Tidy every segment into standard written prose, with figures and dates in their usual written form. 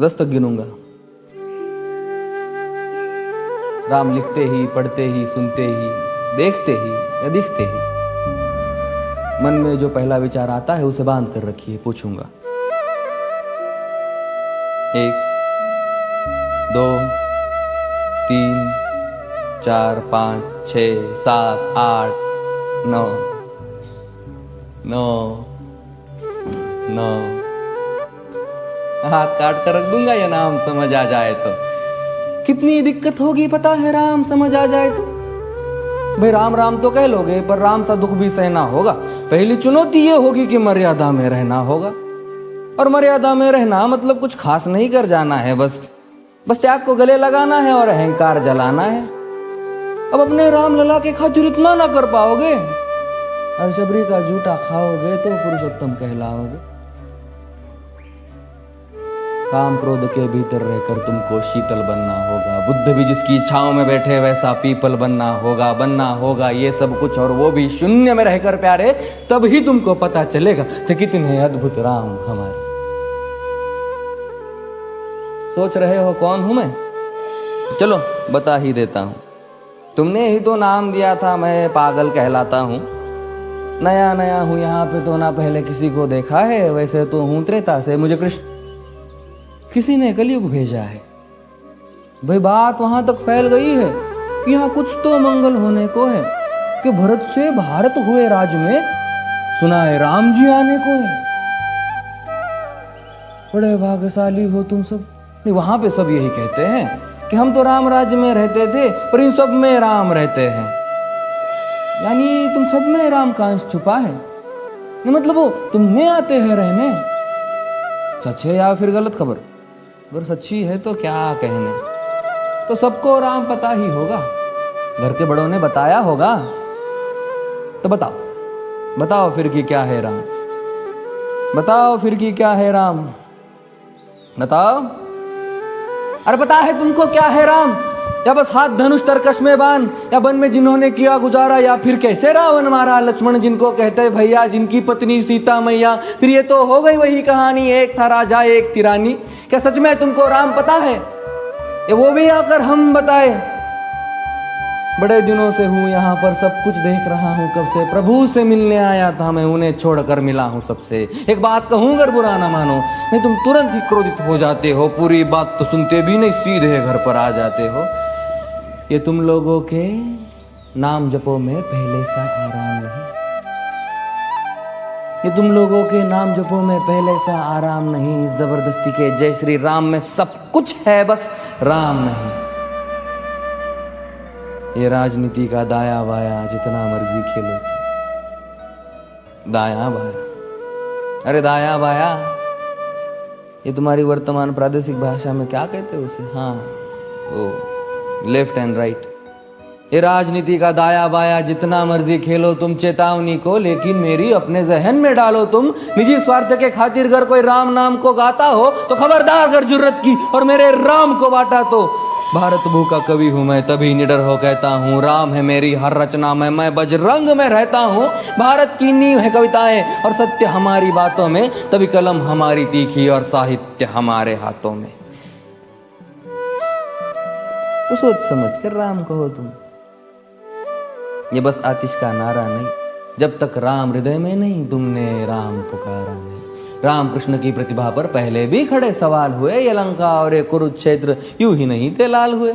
10 तक गिनूंगा। राम लिखते ही, पढ़ते ही, सुनते ही, देखते ही या दिखते ही मन में जो पहला विचार आता है उसे बांध कर रखिए। पूछूंगा 1 2 3 4 5 6 7 8 9 9 9 हाथ काट कर रख दूंगा या नाम समझ आ जाए तो। कितनी दिक्कत होगी पता है राम समझ आ जाए तो। भाई राम राम तो कह लोगे पर राम सा दुख भी सहना होगा। पहली चुनौती ये होगी कि मर्यादा में रहना होगा। और मर्यादा में रहना मतलब कुछ खास नहीं कर जाना है, बस त्याग को गले लगाना है और अहंकार जलाना है। अब अपने राम लला के खातिर इतना ना कर पाओगे और शबरी का जूठा खाओगे तो पुरुषोत्तम कहलाओगे। काम क्रोध के भीतर रहकर तुमको शीतल बनना होगा। बुद्ध भी जिसकी इच्छाओं में बैठे वैसा पीपल बनना होगा ये सब कुछ, और वो भी शून्य में रहकर प्यारे। तब ही तुमको पता चलेगा कि कितने अद्भुत राम हमारे। सोच रहे हो कौन हूं मैं? चलो बता ही देता हूं। तुमने ही तो नाम दिया था मैं पागल कहलाता हूं। नया नया हूं यहाँ पे तो ना पहले किसी को देखा है। वैसे तो हूं त्रेता से, मुझे कृष्ण किसी ने कलयुग भेजा है। भाई बात वहां तक फैल गई है कि यहाँ कुछ तो मंगल होने को है कि भरत से भारत हुए राज में सुना है राम जी आने को है। बड़े भाग्यशाली हो तुम सब। नहीं, वहां पे सब यही कहते हैं कि हम तो राम राज्य में रहते थे पर इन सब में राम रहते हैं। यानी तुम सब में राम का अंश छुपा है। मतलब वो तुम में आते हैं रहने। सच है या फिर गलत खबर? अगर सच्ची है तो क्या कहने। तो सबको राम पता ही होगा, घर के बड़ों ने बताया होगा। तो बताओ फिर कि क्या है राम। बताओ फिर कि क्या है राम। बताओ। अरे पता है तुमको क्या है राम? या बस हाथ धनुष तरकश में बांध, या वन में जिन्होंने किया गुजारा, या फिर कैसे रावण मारा लक्ष्मण जिनको कहते भैया, जिनकी पत्नी सीता मैया। फिर ये तो हो गई वही कहानी, एक था राजा एक थी रानी। क्या सच में तुमको राम पता है? ये वो भी आकर हम बताए। बड़े दिनों से हूं यहाँ पर, सब कुछ देख रहा हूं कब से। प्रभु से मिलने आया था मैं, उन्हें छोड़कर मिला हूं सबसे। एक बात कहूं अगर बुरा ना मानो, नहीं तुम तुरंत ही क्रोधित हो जाते हो। पूरी बात तो सुनते भी नहीं, सीधे घर पर आ जाते हो। ये तुम लोगों के नाम जपो में पहले सा आराम नहीं। ये तुम लोगों के नाम जपो में पहले सा आराम नहीं। इस जबरदस्ती के जय श्री राम में सब कुछ है, बस राम नहीं। ये राजनीति का दाया बाया जितना मर्जी खेलो। दाया बाया, अरे दाया बाया, ये तुम्हारी वर्तमान प्रादेशिक भाषा में क्या कहते हैं उसे? हाँ वो लेफ्ट एंड राइट। ये राजनीति का दाया बाया जितना मर्जी खेलो तुम चेतावनी को, लेकिन मेरी अपने जहन में डालो तुम। निजी स्वार्थ के खातिर अगर कोई राम नाम को गाता हो तो खबरदार अगर जुर्रत की और मेरे राम को बांटा तो। भारत भू का कवि हूं मैं, तभी निडर हो कहता हूं राम है मेरी हर रचना में। मैं बजरंग में रहता हूं, भारत की नींव है कविताएं और सत्य हमारी बातों में। तभी कलम हमारी तीखी और साहित्य हमारे हाथों में। तो सोच समझ कर राम कहो तुम। ये बस आतिश का नारा नहीं, जब तक राम हृदय में नहीं तुमने राम पुकारा नहीं। राम कृष्ण की प्रतिभा पर पहले भी खड़े सवाल हुए। ये लंका और ये कुरुक्षेत्र यूं ही नहीं थे लाल हुए।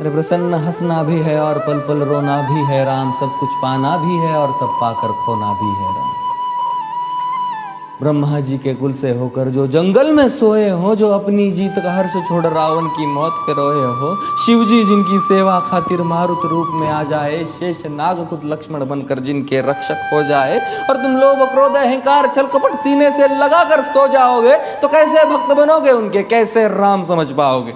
अरे प्रसन्न हंसना भी है और पल पल रोना भी है राम। सब कुछ पाना भी है और सब पाकर खोना भी है राम। ब्रह्मा जी के कुल से होकर जो जंगल में सोए हो, जो अपनी जीत का हर्ष छोड़ रावण की मौत पे रोए हो। शिव जी जिनकी सेवा खातिर मारुत रूप में आ जाए। शेष नाग खुद लक्ष्मण बनकर जिनके रक्षक हो जाए। और तुम लोभ क्रोध अहंकार छल कपट सीने से लगा कर सो जाओगे तो कैसे भक्त बनोगे उनके, कैसे राम समझ पाओगे?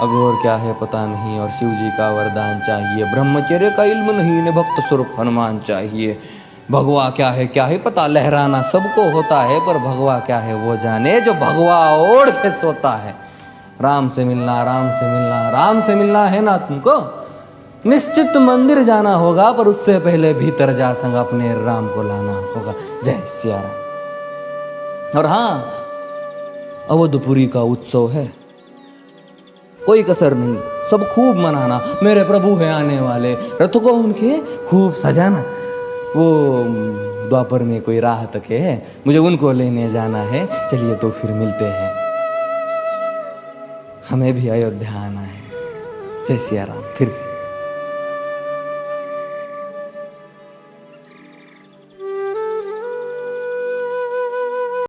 अघोर क्या है पता नहीं और शिव जी का वरदान चाहिए। ब्रह्मचर्य का इल्म नहीं, इन्हें भक्त स्वरूप हनुमान चाहिए। भगवा क्या है पता, लहराना सबको होता है पर भगवा क्या है वो जाने जो भगवा ओढ़ के सोता है। राम से मिलना, राम से मिलना, राम से मिलना है ना तुमको? निश्चित मंदिर जाना होगा पर उससे पहले भीतर जा संग अपने राम को लाना होगा। जय सिया राम। और हाँ, अवधपुरी का उत्सव है, कोई कसर नहीं, सब खूब मनाना। मेरे प्रभु है आने वाले, रथ को उनके खूब सजाना। वो द्वापर में कोई राह तक है, मुझे उनको लेने जाना है। चलिए तो फिर मिलते हैं, हमें भी अयोध्या आना है। जय सिया राम। फिर से